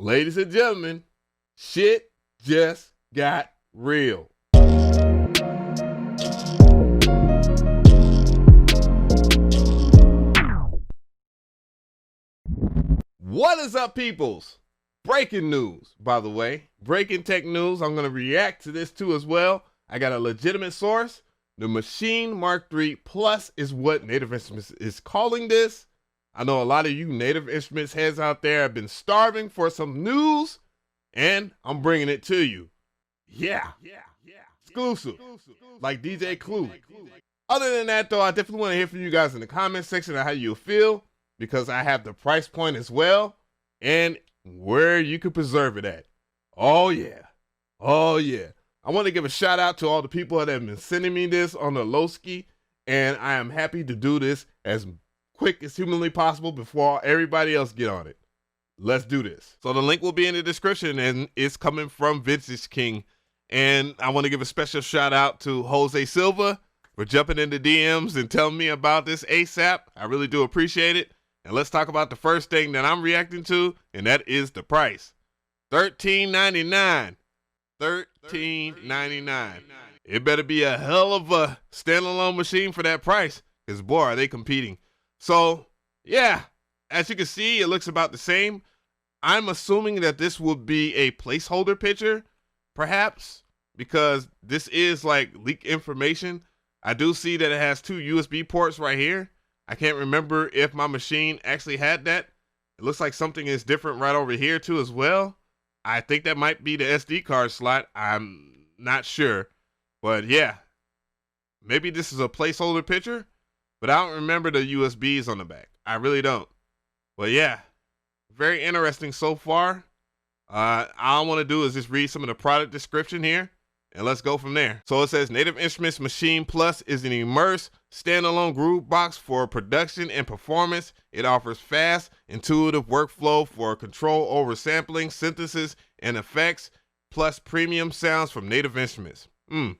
Ladies and gentlemen, shit just got real. What is up, peoples? Breaking news, by the way. Breaking tech news. I'm going to react to this too as well. I got a legitimate source. The Maschine Mark III Plus is what Native Instruments is calling this. I know a lot of you Native Instruments heads out there have been starving for some news, and I'm bringing it to you. Yeah. Exclusive. Like DJ Clue. Other than that, though, I definitely want to hear from you guys in the comment section on how you feel, because I have the price point as well and where you could preserve it at. Oh yeah. I want to give a shout out to all the people that have been sending me this on the Lowski, and I am happy to do this as quick as humanly possible before everybody else get on it. Let's do this. So the link will be in the description, and it's coming from Vintage King. And I want to give a special shout out to Jose Silva for jumping into DMs and telling me about this ASAP. I really do appreciate it. And let's talk about the first thing that I'm reacting to, and that is the price. $13.99. $13.99. It better be a hell of a standalone machine for that price, because boy, are they competing. So yeah, as you can see, it looks about the same. I'm assuming that this will be a placeholder picture, perhaps, because this is like leak information. I do see that it has two USB ports right here. I can't remember if my machine actually had that. It looks like something is different right over here too as well. I think that might be the SD card slot. I'm not sure, but yeah, maybe this is a placeholder picture, but I don't remember the USBs on the back. I really don't. But yeah, very interesting so far. All I want to do is just read some of the product description here, and let's go from there. So it says Native Instruments Maschine Plus is an immersed standalone groove box for production and performance. It offers fast, intuitive workflow for control over sampling, synthesis, and effects, plus premium sounds from Native Instruments. So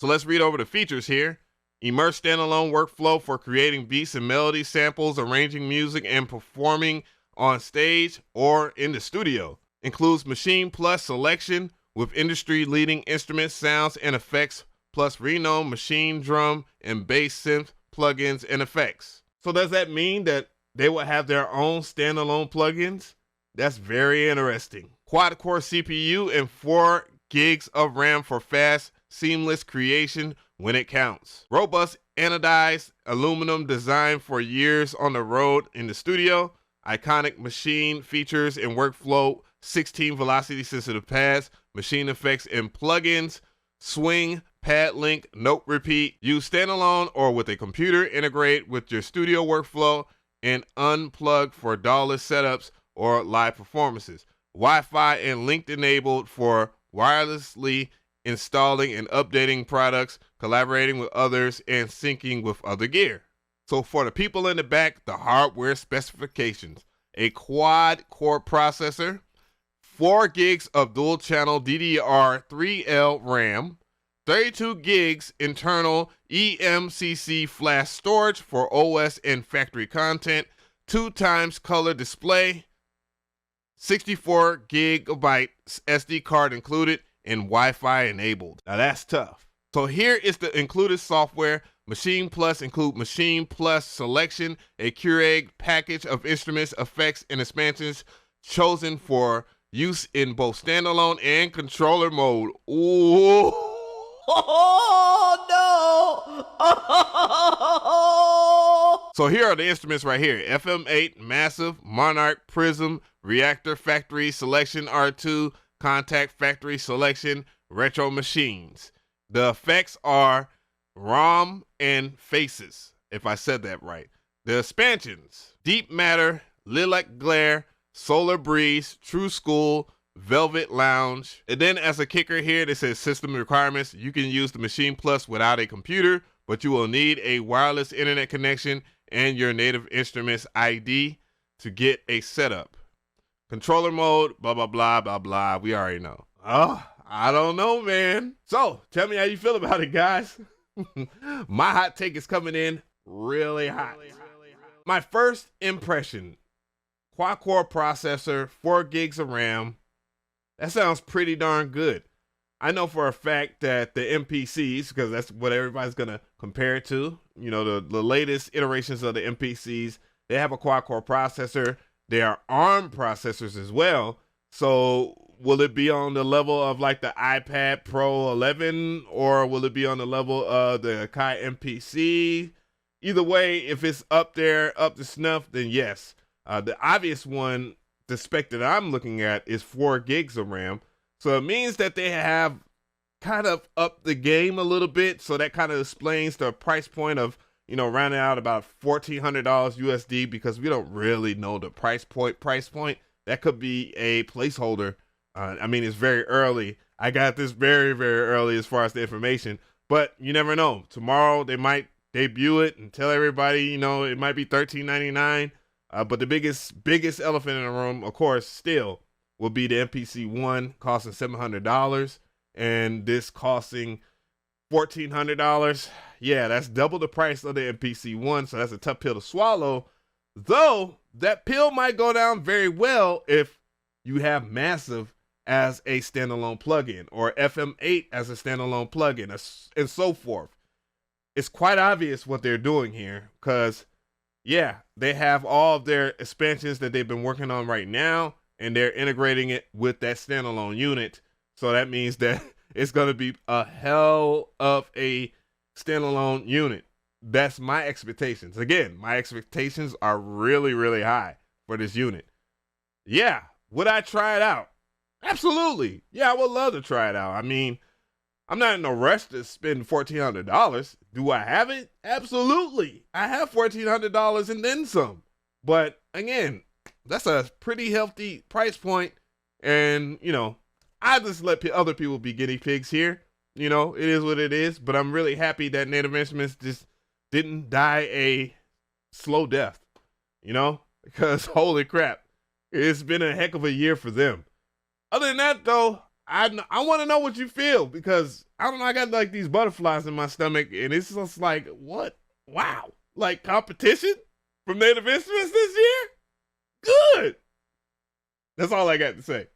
let's read over the features here. Immersed standalone workflow for creating beats and melodies, samples, arranging music, and performing on stage or in the studio. Includes Maschine Plus selection with industry-leading instruments, sounds, and effects, plus renowned machine drum and bass synth plugins and effects. So does that mean that they will have their own standalone plugins? That's very interesting. Quad-core CPU and 4 gigs of RAM for fast, seamless creation when it counts. Robust anodized aluminum design for years on the road in the studio. Iconic machine features and workflow, 16 velocity sensitive pads, machine effects and plugins, swing, pad link, note repeat. Use standalone or with a computer. Integrate with your studio workflow and unplug for DAW-less setups or live performances. Wi-Fi and link enabled for wirelessly installing and updating products, collaborating with others, and syncing with other gear. So for the people in the back, the hardware specifications: a quad-core processor, 4 gigs of dual-channel DDR3L RAM, 32 gigs internal eMMC flash storage for OS and factory content, 2x color display, 64 gigabyte SD card included, and Wi-Fi enabled. Now that's tough. So here is the included software. Maschine Plus include Maschine Plus selection, a curated package of instruments, effects, and expansions chosen for use in both standalone and controller mode. Ooh. Oh no! So here are the instruments right here: FM8, Massive, Monarch, Prism, Reactor, Factory Selection R2, Contact, Factory Selection, Retro Machines. The effects are ROM and Faces, if I said that right. The expansions: Deep Matter, Lilac Glare, Solar Breeze, True School, Velvet Lounge. And then as a kicker here, it says system requirements. You can use the Maschine Plus without a computer, but you will need a wireless internet connection and your Native Instruments ID to get a setup. Controller mode, blah, blah, blah, blah, blah. We already know. Oh, I don't know, man. So tell me how you feel about it, guys. My hot take is coming in really hot. My first impression, quad-core processor, 4 gigs of RAM. That sounds pretty darn good. I know for a fact that the MPCs, because that's what everybody's going to compare it to, you know, the latest iterations of the MPCs, they have a quad-core processor. They are ARM processors as well. So will it be on the level of like the iPad Pro 11, or will it be on the level of the AKAI MPC? Either way, if it's up there, up to snuff, then yes. The obvious one, the spec that I'm looking at, is 4 gigs of RAM. So it means that they have kind of upped the game a little bit. So that kind of explains the price point of, you know, rounding out about $1,400 USD, because we don't really know the price point. That could be a placeholder. I mean, it's very early. I got this very, very early as far as the information, but you never know. Tomorrow they might debut it and tell everybody, you know, it might be $13.99. But the biggest elephant in the room, of course, still will be the MPC 1 costing $700 and this costing $1,400. Yeah, that's double the price of the MPC 1, so that's a tough pill to swallow. Though that pill might go down very well if you have Massive as a standalone plugin, or FM8 as a standalone plugin, and so forth. It's quite obvious what they're doing here, because yeah, they have all of their expansions that they've been working on right now, and they're integrating it with that standalone unit. So that means that it's going to be a hell of a standalone unit. That's my expectations. Again, my expectations are really, really high for this unit. Yeah, would I try it out? Absolutely. Yeah, I would love to try it out. I mean, I'm not in a rush to spend $1,400. Do I have it? Absolutely. I have $1,400 and then some. But again, that's a pretty healthy price point. And, you know, I just let other people be guinea pigs here. You know, it is what it is. But I'm really happy that Native Instruments just didn't die a slow death, you know, because holy crap, it's been a heck of a year for them. Other than that, though, I want to know what you feel, because I don't know, I got like these butterflies in my stomach, and it's just like, what? Wow. Like competition from Native Instruments this year? Good. That's all I got to say.